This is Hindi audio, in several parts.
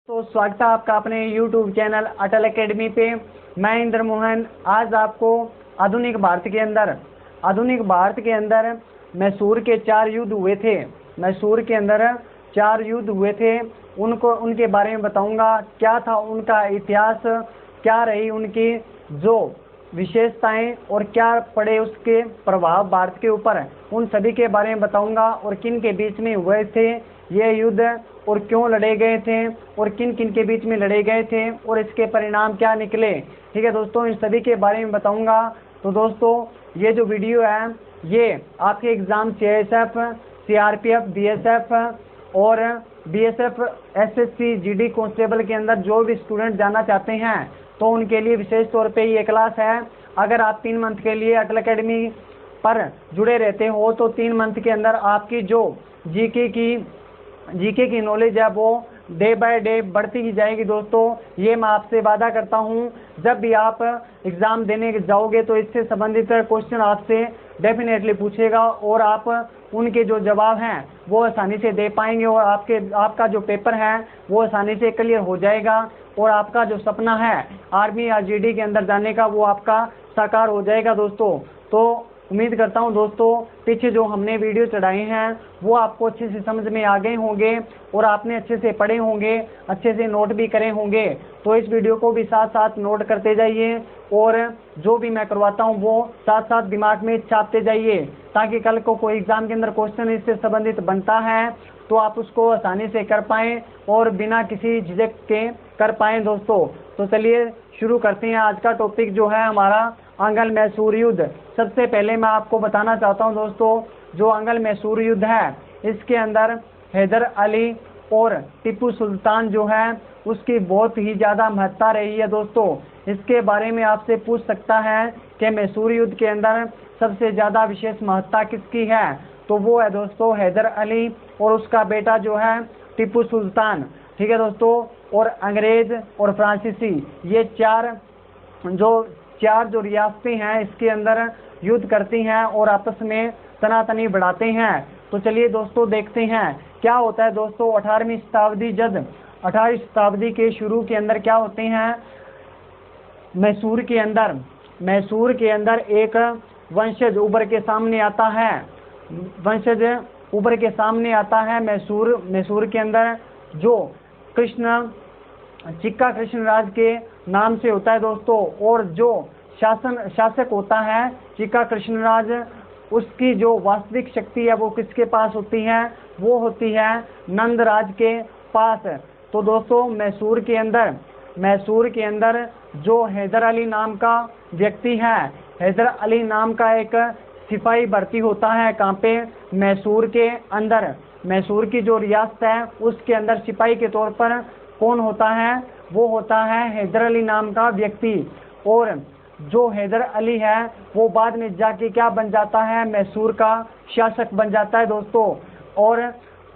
तो स्वागत है आपका अपने YouTube चैनल अटल एकेडमी पे। मैं इंद्र मोहन आज आपको आधुनिक भारत के अंदर मैसूर के 4 युद्ध हुए थे। मैसूर के अंदर 4 युद्ध हुए थे, उनके बारे में बताऊंगा। क्या था उनका इतिहास, क्या रही उनकी जो विशेषताएं और क्या पड़े उसके प्रभाव भारत के ऊपर, उन सभी के बारे में बताऊंगा। और किन के बीच में हुए थे ये युद्ध और क्यों लड़े गए थे और किन किन के बीच में लड़े गए थे और इसके परिणाम क्या निकले। ठीक है दोस्तों, इन सभी के बारे में बताऊंगा। तो दोस्तों ये जो वीडियो है ये आपके एग्जाम CISF, CRPF, BSF और BSF, SSC, GD कांस्टेबल के अंदर जो भी स्टूडेंट जाना चाहते हैं तो उनके लिए विशेष तौर पे ये क्लास है। अगर आप 3 मंथ के लिए अटल एकेडमी पर जुड़े रहते हो तो 3 मंथ के अंदर आपकी जो जीके की नॉलेज है वो डे बाय डे बढ़ती ही जाएगी। दोस्तों ये मैं आपसे वादा करता हूँ, जब भी आप एग्ज़ाम देने जाओगे तो इससे संबंधित क्वेश्चन आपसे डेफिनेटली पूछेगा और आप उनके जो जवाब हैं वो आसानी से दे पाएंगे और आपका जो पेपर है वो आसानी से क्लियर हो जाएगा और आपका जो सपना है आर्मी या GD के अंदर जाने का वो आपका साकार हो जाएगा। दोस्तों तो उम्मीद करता हूं दोस्तों पीछे जो हमने वीडियो चढ़ाए हैं वो आपको अच्छे से समझ में आ गए होंगे और आपने अच्छे से पढ़े होंगे, अच्छे से नोट भी करे होंगे। तो इस वीडियो को भी साथ साथ नोट करते जाइए और जो भी मैं करवाता हूं वो साथ साथ दिमाग में छापते जाइए, ताकि कल को कोई एग्जाम के अंदर क्वेश्चन इससे संबंधित बनता है तो आप उसको आसानी से कर पाएँ और बिना किसी झिझक के कर पाएँ। दोस्तों तो चलिए शुरू करते हैं। आज का टॉपिक जो है हमारा आंगल मैसूर युद्ध। सबसे पहले मैं आपको बताना चाहता हूं दोस्तों, जो आंगल मैसूर युद्ध है इसके अंदर हैदर अली और टीपू सुल्तान जो है उसकी बहुत ही ज़्यादा महत्ता रही है। दोस्तों इसके बारे में आपसे पूछ सकता है कि मैसूर युद्ध के अंदर सबसे ज़्यादा विशेष महत्ता किसकी है, तो वो है दोस्तों हैदर अली और उसका बेटा जो है टीपू सुल्तान। ठीक है दोस्तों, और अंग्रेज और फ्रांसीसी ये चार जो रियासतें हैं इसके अंदर युद्ध करती हैं और आपस में तनातनी बढ़ाते हैं। तो चलिए दोस्तों देखते हैं क्या होता है। दोस्तों 18वीं शताब्दी के शुरू के अंदर क्या होते हैं, मैसूर के अंदर एक वंशज उभर के सामने आता है। मैसूर के अंदर जो चिक्का कृष्ण राज के नाम से होता है दोस्तों, और जो शासक होता है चिक्का कृष्ण राज, उसकी जो वास्तविक शक्ति है वो किसके पास होती है, वो होती है नंद राज के पास। तो दोस्तों मैसूर के अंदर जो हैदर अली नाम का व्यक्ति है, हैदर अली नाम का एक सिपाही भर्ती होता है। कहाँ पे, मैसूर के अंदर। मैसूर की जो रियासत है उसके अंदर सिपाही के तौर पर कौन होता है, वो होता है हैदर अली नाम का व्यक्ति। और जो हैदर अली है वो बाद में जाके क्या बन जाता है, मैसूर का शासक बन जाता है दोस्तों। और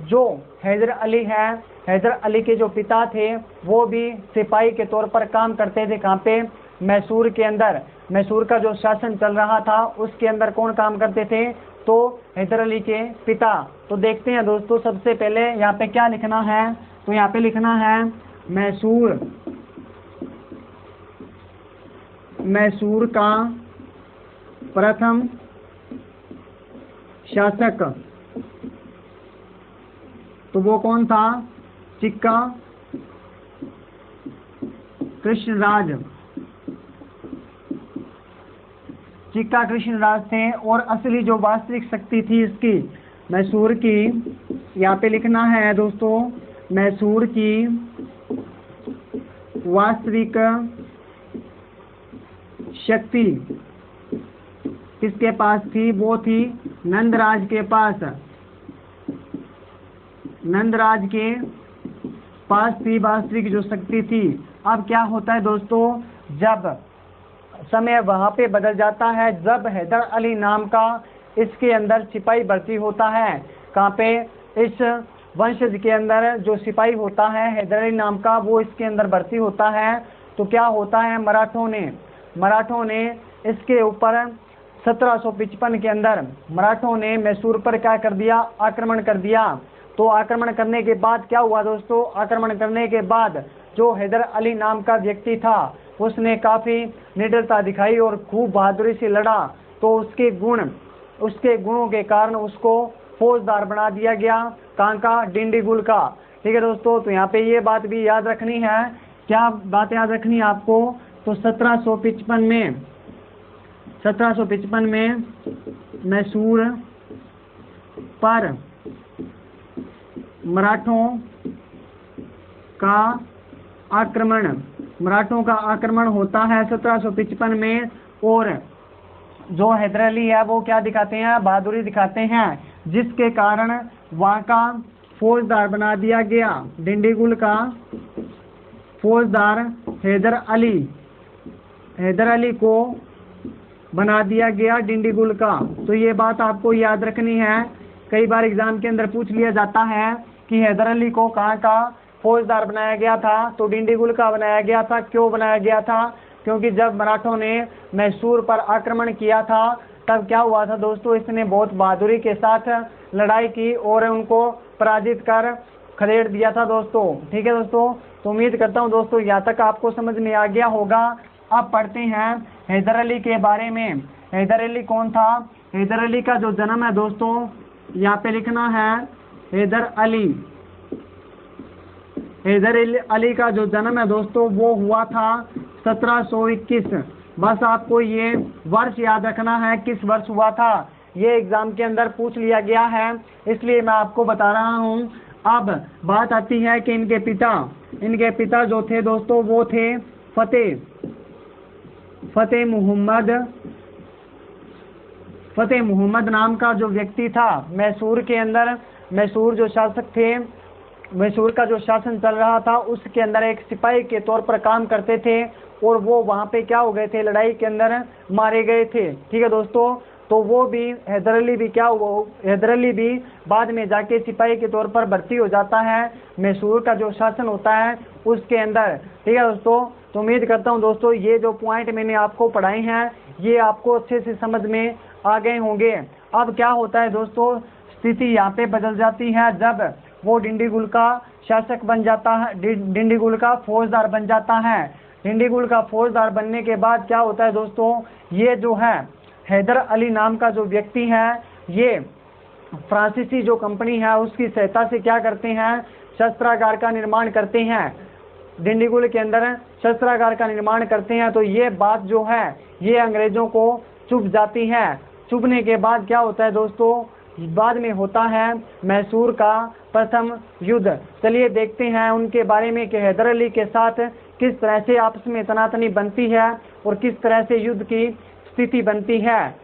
जो हैदर अली है, हैदर अली के जो पिता थे वो भी सिपाही के तौर पर काम करते थे। कहाँ पे, मैसूर के अंदर। मैसूर का जो शासन चल रहा था उसके अंदर कौन काम करते थे, तो हैदर अली के पिता। तो देखते हैं दोस्तों, सबसे पहले यहाँ पे क्या लिखना है, तो यहाँ पे लिखना है मैसूर का प्रथम शासक, तो वो कौन था, चिक्का कृष्ण राज थे। और असली जो वास्तविक शक्ति थी इसकी मैसूर की, यहाँ पे लिखना है दोस्तों, मैसूर की वास्तविक शक्ति किसके पास थी, वो थी नंदराज के पास। नंदराज के पास थी वास्तविक जो शक्ति थी। अब क्या होता है दोस्तों, जब समय वहाँ पे बदल जाता है, जब हैदर अली नाम का इसके अंदर सिपाही भर्ती होता है। कहाँ पे, इस वंशज के अंदर जो सिपाही होता है हैदर अली नाम का वो इसके अंदर भर्ती होता है। तो क्या होता है, मराठों ने इसके ऊपर 1755 के अंदर मराठों ने मैसूर पर क्या कर दिया, आक्रमण कर दिया। तो आक्रमण करने के बाद क्या हुआ दोस्तों, आक्रमण करने के बाद जो हैदर अली नाम का व्यक्ति था उसने काफ़ी निडरता दिखाई और खूब बहादुरी से लड़ा। तो उसके गुणों के कारण उसको फौजदार बना दिया गया। कहाँ का, डिंडीगुल का। ठीक है दोस्तों, तो यहाँ पे ये बात भी याद रखनी है। क्या बात याद रखनी है आपको, तो 1755 में मैसूर पर मराठों का आक्रमण होता है 1755 में। और जो हैदर अली है वो क्या दिखाते हैं, बहादुरी दिखाते हैं, जिसके कारण वहाँ का फौजदार बना दिया गया। डिंडीगुल का फौजदार हैदर अली को बना दिया गया डिंडीगुल का। तो ये बात आपको याद रखनी है। कई बार एग्जाम के अंदर पूछ लिया जाता है कि हैदर अली को कहाँ का फौजदार बनाया गया था, तो डिंडीगुल का बनाया गया था। क्यों बनाया गया था, क्योंकि जब मराठों ने मैसूर पर आक्रमण किया था तब क्या हुआ था दोस्तों, इसने बहुत बहादुरी के साथ लड़ाई की और उनको पराजित कर खदेड़ दिया था दोस्तों। ठीक है दोस्तों, तो उम्मीद करता हूँ दोस्तों यहाँ तक आपको समझ में आ गया होगा। अब पढ़ते हैं हैदर अली के बारे में। हैदर अली कौन था, हैदर अली का जो जन्म है दोस्तों, यहाँ पे लिखना है हैदर अली का जो जन्म है दोस्तों वो हुआ था 1721। बस आपको ये वर्ष याद रखना है, किस वर्ष हुआ था। ये एग्जाम के अंदर पूछ लिया गया है, इसलिए मैं आपको बता रहा हूँ। अब बात आती है कि इनके पिता जो थे दोस्तों वो थे फतेह मोहम्मद नाम का जो व्यक्ति था। मैसूर जो शासक थे, मैसूर का जो शासन चल रहा था उसके अंदर एक सिपाही के तौर पर काम करते थे और वो वहाँ पे क्या हो गए थे, लड़ाई के अंदर मारे गए थे। ठीक है दोस्तों, तो वो भी हैदर अली भी बाद में जाके सिपाही के तौर पर भर्ती हो जाता है मैसूर का जो शासन होता है उसके अंदर। ठीक है दोस्तों, तो उम्मीद करता हूँ दोस्तों ये जो पॉइंट मैंने आपको पढ़ाए हैं ये आपको अच्छे से समझ में आ गए होंगे। अब क्या होता है दोस्तों, स्थिति यहाँ पे बदल जाती है जब वो डिंडीगुल का शासक बन जाता है, डिंडीगुल का फौजदार बन जाता है। डिंडीगुल का फौजदार बनने के बाद क्या होता है दोस्तों, ये जो है हैदर अली नाम का जो व्यक्ति है ये फ्रांसीसी जो कंपनी है उसकी सहायता से क्या करते हैं, शस्त्रागार का निर्माण करते हैं। डिंडीगुल के अंदर शस्त्रागार का निर्माण करते हैं। तो ये बात जो है ये अंग्रेजों को चुभ जाती है। चुभने के बाद क्या होता है दोस्तों, बाद में होता है मैसूर का प्रथम युद्ध। चलिए देखते हैं उनके बारे में कि हैदर अली के साथ किस तरह से आपस में तनातनी बनती है और किस तरह से युद्ध की स्थिति बनती है।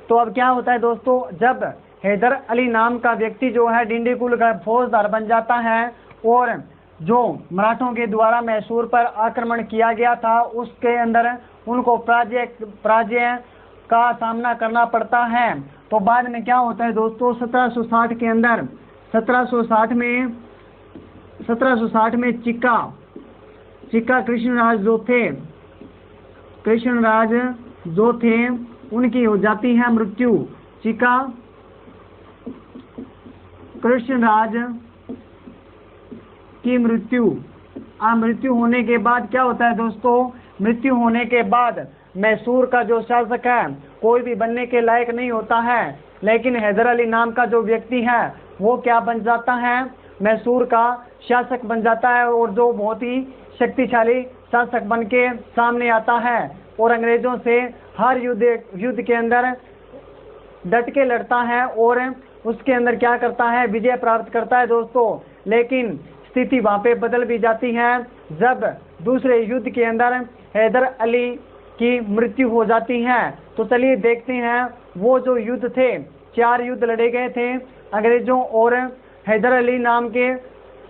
तो अब क्या होता है दोस्तों, जब हैदर अली नाम का व्यक्ति जो है डिंडीगुल का फौजदार बन जाता है और जो मराठों के द्वारा मैसूर पर आक्रमण किया गया था उसके अंदर उनको पराजय का सामना करना पड़ता है। तो बाद में क्या होता है दोस्तों, 1760 के अंदर 1760 में चिक्का कृष्णराज जो थे उनकी हो जाती है मृत्यु। चिक्का कृष्णराज की मृत्यु होने के बाद क्या होता है दोस्तों, मृत्यु होने के बाद मैसूर का जो शासक है कोई भी बनने के लायक नहीं होता है, लेकिन हैदर अली नाम का जो व्यक्ति है वो क्या बन जाता है, मैसूर का शासक बन जाता है और जो बहुत ही शक्तिशाली शासक बन के सामने आता है और अंग्रेजों से हर युद्ध के अंदर डट के लड़ता है और उसके अंदर क्या करता है, विजय प्राप्त करता है दोस्तों। लेकिन स्थिति वहाँ पे बदल भी जाती है जब दूसरे युद्ध के अंदर हैदर अली की मृत्यु हो जाती है। तो चलिए देखते हैं वो जो युद्ध थे, 4 युद्ध लड़े गए थे अंग्रेजों और हैदर अली नाम के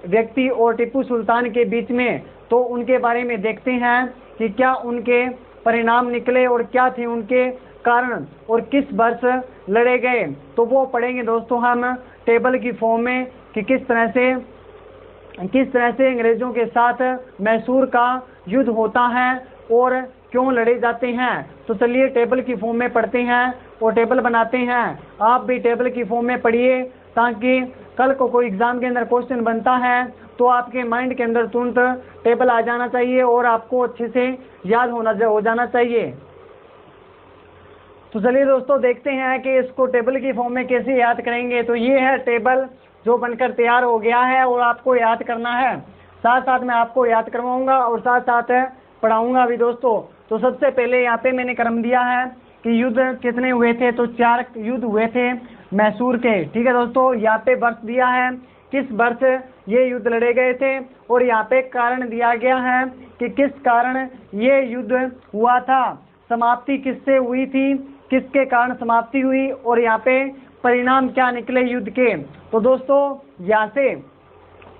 व्यक्ति और टीपू सुल्तान के बीच में। तो उनके बारे में देखते हैं कि क्या उनके परिणाम निकले और क्या थे उनके कारण और किस वर्ष लड़े गए। तो वो पढ़ेंगे दोस्तों हम टेबल की फॉर्म में कि किस तरह से अंग्रेजों के साथ मैसूर का युद्ध होता है और क्यों लड़े जाते हैं। तो चलिए टेबल की फॉर्म में पढ़ते हैं और टेबल बनाते हैं। आप भी टेबल की फॉर्म में पढ़िए ताकि कल को कोई एग्जाम के अंदर क्वेश्चन बनता है तो आपके माइंड के अंदर तुरंत टेबल आ जाना चाहिए और आपको अच्छे से याद हो जाना चाहिए। तो चलिए दोस्तों देखते हैं कि इसको टेबल की फॉर्म में कैसे याद करेंगे। तो ये है टेबल जो बनकर तैयार हो गया है और आपको याद करना है, साथ साथ मैं आपको याद करवाऊंगा और साथ साथ पढ़ाऊंगा भी दोस्तों। तो सबसे पहले यहाँ पे मैंने क्रम दिया है कि युद्ध कितने हुए थे, तो 4 युद्ध हुए थे मैसूर के। ठीक है दोस्तों, यहाँ पे वर्ष दिया है किस वर्ष ये युद्ध लड़े गए थे और यहाँ पे कारण दिया गया है कि किस कारण ये युद्ध हुआ था, समाप्ति किससे हुई थी, किसके कारण समाप्ति हुई और यहाँ पे परिणाम क्या निकले युद्ध के। तो दोस्तों यहाँ से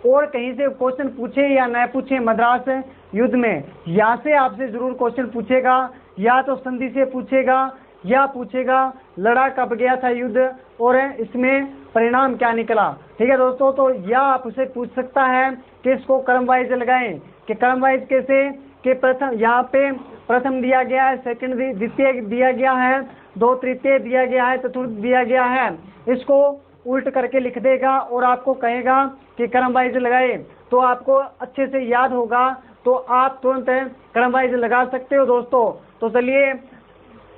और कहीं से क्वेश्चन पूछे या न पूछे मद्रास युद्ध में, यहाँ से आपसे जरूर क्वेश्चन पूछेगा, या तो संधि से पूछेगा या पूछेगा लड़ा कब गया था युद्ध और इसमें परिणाम क्या निकला। ठीक है दोस्तों, तो यह आपसे पूछ सकता है कि इसको क्रम वाइज लगाएं कि क्रम वाइज कैसे, कि प्रथम यहाँ पे प्रथम दिया गया है, सेकंड द्वितीय दिया गया है, 2 तृतीय दिया गया है, चतुर्थ दिया गया है। इसको उल्ट करके लिख देगा और आपको कहेगा कि क्रम वाइज लगाए, तो आपको अच्छे से याद होगा, तो आप तुरंत क्रम वाइज लगा सकते हो दोस्तों। तो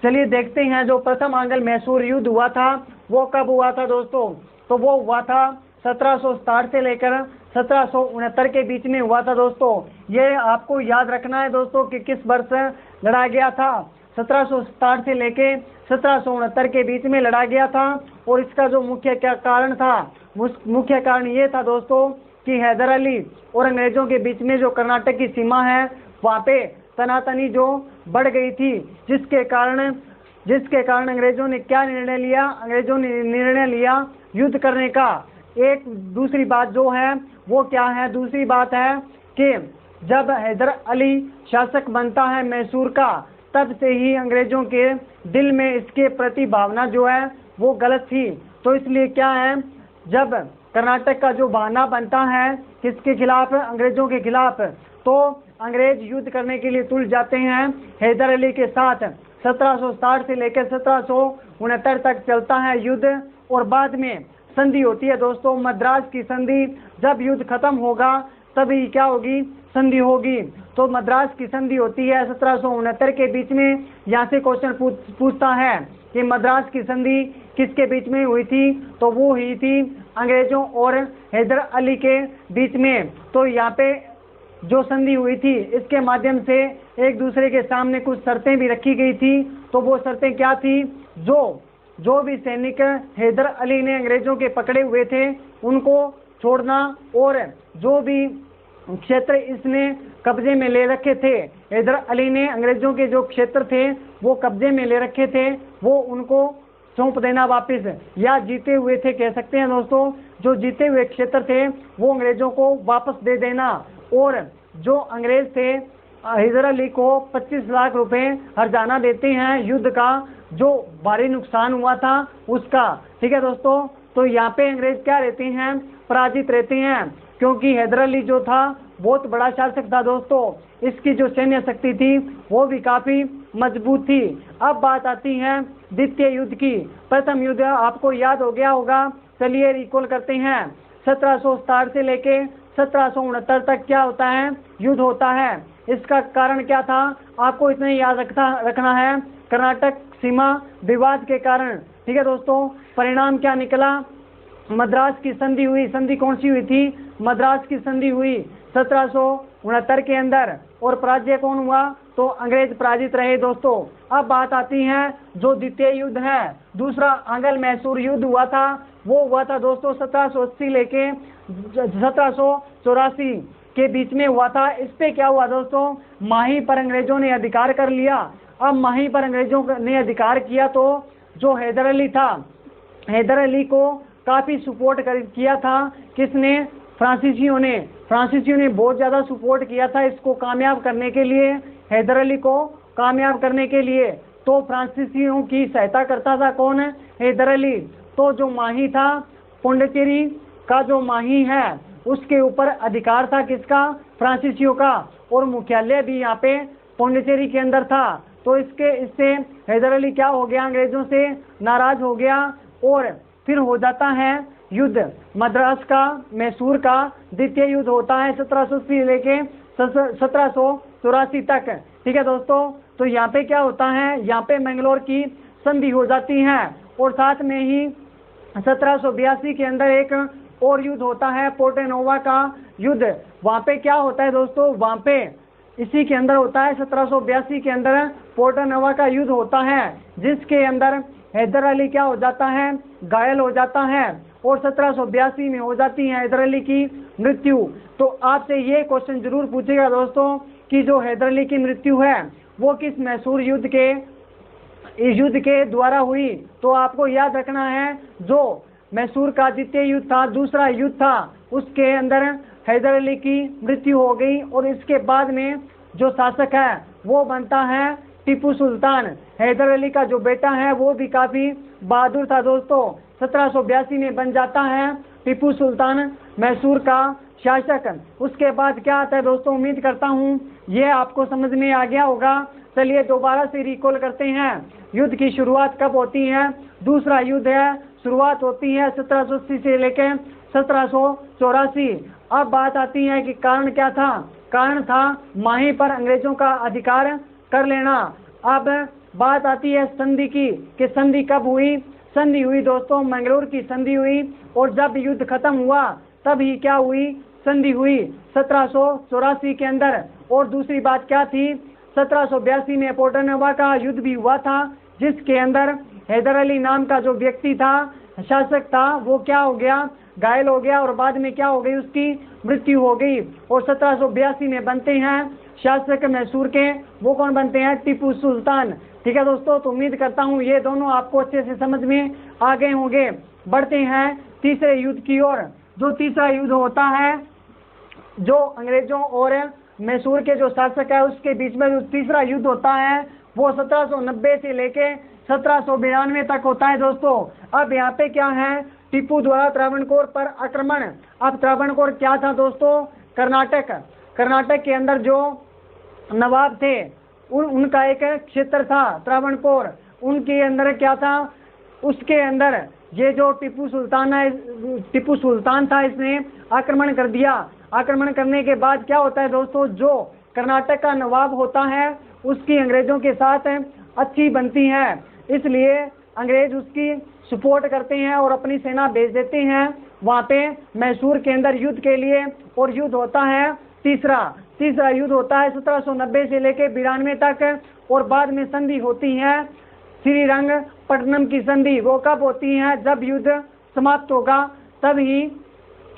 चलिए देखते हैं जो प्रथम आंग्ल मैसूर युद्ध हुआ था वो कब हुआ था दोस्तों। तो वो हुआ था 1760 से लेकर 1769 के बीच में हुआ था दोस्तों। ये आपको याद रखना है दोस्तों कि किस वर्ष लड़ा गया था। 1760 से लेके 1769 के बीच में लड़ा गया था और इसका जो मुख्य क्या कारण था, मुख्य कारण ये था दोस्तों कि हैदर अली और अंग्रेजों के बीच में जो कर्नाटक की सीमा है वहाँ पे तनातनी जो बढ़ गई थी, जिसके कारण अंग्रेजों ने क्या निर्णय लिया, अंग्रेजों ने निर्णय लिया युद्ध करने का। एक दूसरी बात जो है वो क्या है, दूसरी बात है कि जब हैदर अली शासक बनता है मैसूर का, तब से ही अंग्रेजों के दिल में इसके प्रति भावना जो है वो गलत थी। तो इसलिए क्या है, जब कर्नाटक का जो बहाना बनता है किसके खिलाफ, अंग्रेजों के खिलाफ, तो अंग्रेज युद्ध करने के लिए तुल जाते हैं हैदर अली के साथ। 1760 से लेकर 1769 तक चलता है युद्ध और बाद में संधि होती है दोस्तों, मद्रास की संधि। जब युद्ध खत्म होगा तभी क्या होगी, संधि होगी। तो मद्रास की संधि होती है 1769 के बीच में। यहाँ से क्वेश्चन पूछता है कि मद्रास की संधि किसके बीच में हुई थी, तो वो हुई थी अंग्रेजों और हैदर अली के बीच में। तो यहाँ पे जो संधि हुई थी इसके माध्यम से एक दूसरे के सामने कुछ शर्तें भी रखी गई थी। तो वो शर्तें क्या थी, जो भी सैनिक हैदर अली ने अंग्रेजों के पकड़े हुए थे उनको छोड़ना, और जो भी क्षेत्र इसने कब्जे में ले रखे थे, हैदर अली ने अंग्रेजों के जो क्षेत्र थे वो कब्जे में ले रखे थे, वो उनको सौंप देना वापस, या जीते हुए थे कह सकते हैं दोस्तों, जो जीते हुए क्षेत्र थे वो अंग्रेजों को वापस दे देना। और जो अंग्रेज थे हैदर अली को 25 लाख रुपए हर्जाना देते हैं युद्ध का, जो भारी नुकसान हुआ था उसका। ठीक है दोस्तों, तो यहाँ पे अंग्रेज क्या रहते हैं, पराजित रहते हैं, क्योंकि हैदर अली जो था बहुत बड़ा शासक था दोस्तों, इसकी जो सैन्य शक्ति थी वो भी काफी मजबूत थी। अब बात आती है द्वितीय युद्ध की। प्रथम युद्ध आपको याद हो गया होगा, चलिए रिकॉल करते हैं। 1760 से लेके 1769 तक क्या होता है, युद्ध होता है। इसका कारण क्या था, आपको इतना ही याद रखना है, कर्नाटक सीमा विवाद के कारण। ठीक है दोस्तों, परिणाम क्या निकला, मद्रास की संधि हुई। संधि कौन सी हुई थी, मद्रास की संधि हुई 1769 के अंदर, और पराजय कौन हुआ, तो अंग्रेज पराजित रहे दोस्तों। अब बात आती है जो द्वितीय युद्ध है, दूसरा आंग्ल मैसूर युद्ध हुआ था, वो हुआ था दोस्तों 1780 लेके 1784 के बीच में हुआ था। इस पे क्या हुआ दोस्तों, माही पर अंग्रेजों ने अधिकार कर लिया। अब माही पर अंग्रेजों ने अधिकार किया तो जो हैदर अली था, हैदर अली को काफी सपोर्ट किया था किसने, फ्रांसीसियों ने बहुत ज्यादा सपोर्ट किया था इसको कामयाब करने के लिए, हैदर अली को कामयाब करने के लिए। तो फ्रांसीसियों की सहायता करता था कौन, हैदर अली। तो जो माही था, पुंडचेरी का जो माही है उसके ऊपर अधिकार था किसका, फ्रांसीसियों का, और मुख्यालय भी यहाँ पे पुंडचेरी के अंदर था। तो इससे हैदर अली क्या हो गया, अंग्रेजों से नाराज हो गया, और फिर हो जाता है युद्ध मद्रास का, मैसूर का द्वितीय युद्ध होता है 1780 लेके 1784 तक। ठीक है दोस्तों, तो यहाँ पे क्या होता है, यहाँ पे मैंगलोर की संधि हो जाती है और साथ में ही 1782 के अंदर एक और युद्ध होता है पोर्टनोवा का युद्ध। वहाँ पे क्या होता है दोस्तों, वहाँ पे इसी के अंदर होता है 1782 के अंदर पोर्टनोवा का युद्ध होता है, जिसके अंदर हैदर अली क्या हो जाता है, घायल हो जाता है और 1782 में हो जाती है हैदर अली की मृत्यु। तो आपसे ये क्वेश्चन जरूर पूछेगा दोस्तों कि जो हैदर अली की मृत्यु है वो किस मैसूर युद्ध के द्वारा हुई। तो आपको याद रखना है, जो मैसूर का द्वितीय युद्ध था, दूसरा युद्ध था, उसके अंदर हैदर अली की मृत्यु हो गई और इसके बाद में जो शासक है वो बनता है टीपू सुल्तान। हैदर अली का जो बेटा है वो भी काफी बहादुर था दोस्तों। 1782 में बन जाता है टीपू सुल्तान मैसूर का शासक। उसके बाद क्या आता है दोस्तों, उम्मीद करता हूँ ये आपको समझ में आ गया होगा। चलिए दोबारा से रिकॉल करते हैं, युद्ध की शुरुआत कब होती है। दूसरा युद्ध है, शुरुआत होती है 1780 से लेकर 1784। अब बात आती है कि कारण क्या था। कारण था माही पर अंग्रेजों का अधिकार कर लेना। अब बात आती है संधि की, कि संधि कब हुई। संधि हुई दोस्तों, मैंगलोर की संधि हुई और जब युद्ध खत्म हुआ तब ही क्या हुई, संधि हुई 1784 के अंदर। और दूसरी बात क्या थी, 1782 में पोर्टनोवा का युद्ध भी हुआ था, जिसके अंदर हैदर अली नाम का जो व्यक्ति था, शासक था, वो क्या हो गया, घायल हो गया और बाद में क्या हो गई, उसकी मृत्यु हो गई। और 1782 में बनते हैं शासक मैसूर के, वो कौन बनते हैं, टीपू सुल्तान। ठीक है दोस्तों, तो उम्मीद करता हूँ ये दोनों आपको अच्छे से समझ में आ गए होंगे। बढ़ते हैं तीसरे युद्ध की ओर। जो तीसरा युद्ध होता है, जो अंग्रेजों और मैसूर के जो शासक है उसके बीच में जो तीसरा युद्ध होता है वो 1790 से लेके 1792 तक होता है दोस्तों। अब यहाँ पे क्या है, टीपू द्वारा त्रावणकोर पर आक्रमण। अब त्रावणकोर क्या था दोस्तों, कर्नाटक के अंदर जो नवाब थे उनका एक क्षेत्र था त्रावणकोर। उनके अंदर क्या था, उसके अंदर ये जो टीपू सुल्तान था, इसने आक्रमण कर दिया। आक्रमण करने के बाद क्या होता है दोस्तों, जो कर्नाटक का नवाब होता है उसकी अंग्रेजों के साथ अच्छी बनती है, इसलिए अंग्रेज उसकी सपोर्ट करते हैं और अपनी सेना भेज देते हैं वहाँ पे मैसूर के अंदर युद्ध के लिए। और युद्ध होता है तीसरा युद्ध होता है 1790 से लेके 92 तक। और बाद में संधि होती है श्रीरंगपट्टनम की संधि। वो कब होती है, जब युद्ध समाप्त होगा तब ही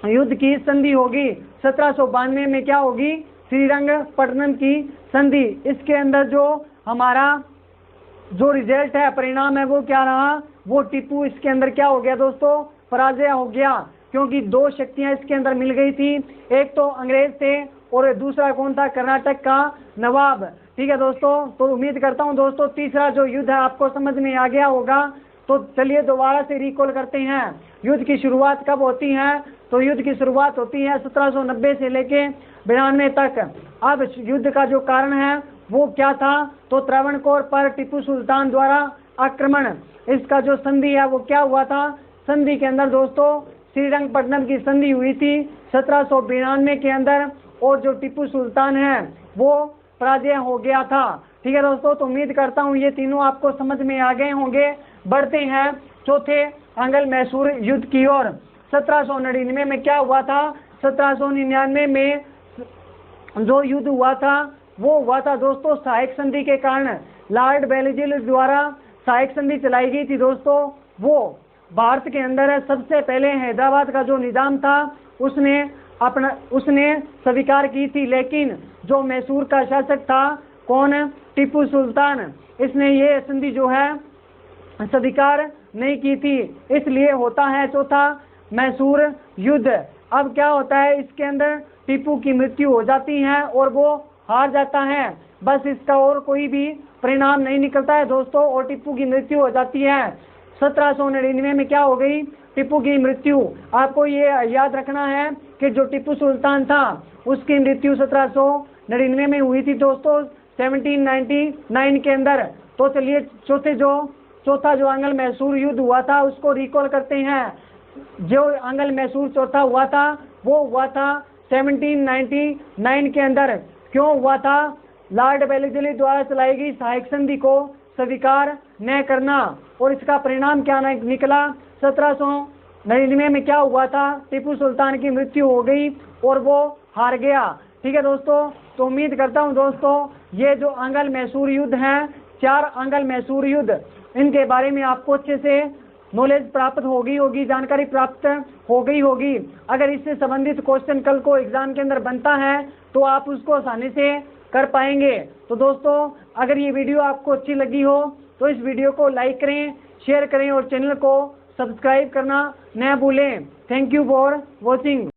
युद्ध की संधि होगी। 1792 में क्या होगी, श्रीरंगपट्टनम की संधि। इसके अंदर जो हमारा जो रिजल्ट है, परिणाम है, वो क्या रहा, वो टीपू इसके अंदर क्या हो गया दोस्तों, पराजय हो गया। क्योंकि दो शक्तियां इसके अंदर मिल गई थी, एक तो अंग्रेज थे और दूसरा कौन था, कर्नाटक का नवाब। ठीक है दोस्तों, तो उम्मीद करता हूं दोस्तों तीसरा जो युद्ध है आपको समझ में आ गया होगा। तो चलिए दोबारा से रिकॉल करते हैं, युद्ध की शुरुआत कब होती है। तो युद्ध की शुरुआत होती है 1790 से लेके 92 तक। अब युद्ध का जो कारण है वो क्या था, तो त्रावणकोर पर टीपू सुल्तान द्वारा आक्रमण। इसका जो संधि है वो क्या हुआ था, संधि के अंदर दोस्तों श्रीरंगपट्टनम की संधि हुई थी 1792 के अंदर। और जो टीपू सुल्तान है वो पराजय हो गया था। ठीक है दोस्तों, तो उम्मीद करता हूँ ये तीनों आपको समझ में आ गए होंगे। बढ़ते हैं चौथे आंग्ल मैसूर युद्ध की ओर। 1799 में क्या हुआ था, 1799 में जो युद्ध हुआ था वो हुआ था दोस्तों सहायक संधि के कारण। लॉर्ड बेलिजिल द्वारा सहायक संधि चलाई गई थी दोस्तों। वो भारत के अंदर सबसे पहले हैदराबाद का जो निजाम था उसने स्वीकार की थी, लेकिन जो मैसूर का शासक था कौन, टीपू सुल्तान, इसने ये संधि जो है स्वीकार नहीं की थी। इसलिए होता है चौथा मैसूर युद्ध। अब क्या होता है, इसके अंदर टीपू की मृत्यु हो जाती है और वो हार जाता है। बस इसका और कोई भी परिणाम नहीं निकलता है दोस्तों, और टीपू की मृत्यु हो जाती है। 1799 में क्या हो गई, टीपू की मृत्यु। आपको ये याद रखना है कि जो टीपू सुल्तान था उसकी मृत्यु 1799 में हुई थी दोस्तों, 1799 के अंदर। तो चलिए चौथा जो आंग्ल मैसूर युद्ध हुआ था उसको रिकॉल करते हैं। जो आंग्ल मैसूर चौथा हुआ था वो हुआ था 1799 के अंदर। क्यों हुआ था? लॉर्ड वेलेस्ली द्वारा चलाई गई सहायक संधि को स्वीकार न करना। और इसका परिणाम क्या निकला? 1799 में क्या हुआ था? टीपू सुल्तान की मृत्यु हो गई और वो हार गया। ठीक है दोस्तों, तो उम्मीद करता हूं दोस्तों ये जो आंग्ल मैसूर युद्ध है, 4 आंग्ल मैसूर युद्ध, इनके बारे में आपको अच्छे से नॉलेज प्राप्त हो गई होगी, जानकारी प्राप्त हो गई होगी। अगर इससे संबंधित क्वेश्चन कल को एग्जाम के अंदर बनता है तो आप उसको आसानी से कर पाएंगे। तो दोस्तों अगर ये वीडियो आपको अच्छी लगी हो तो इस वीडियो को लाइक करें, शेयर करें और चैनल को सब्सक्राइब करना न भूलें। Thank you for watching.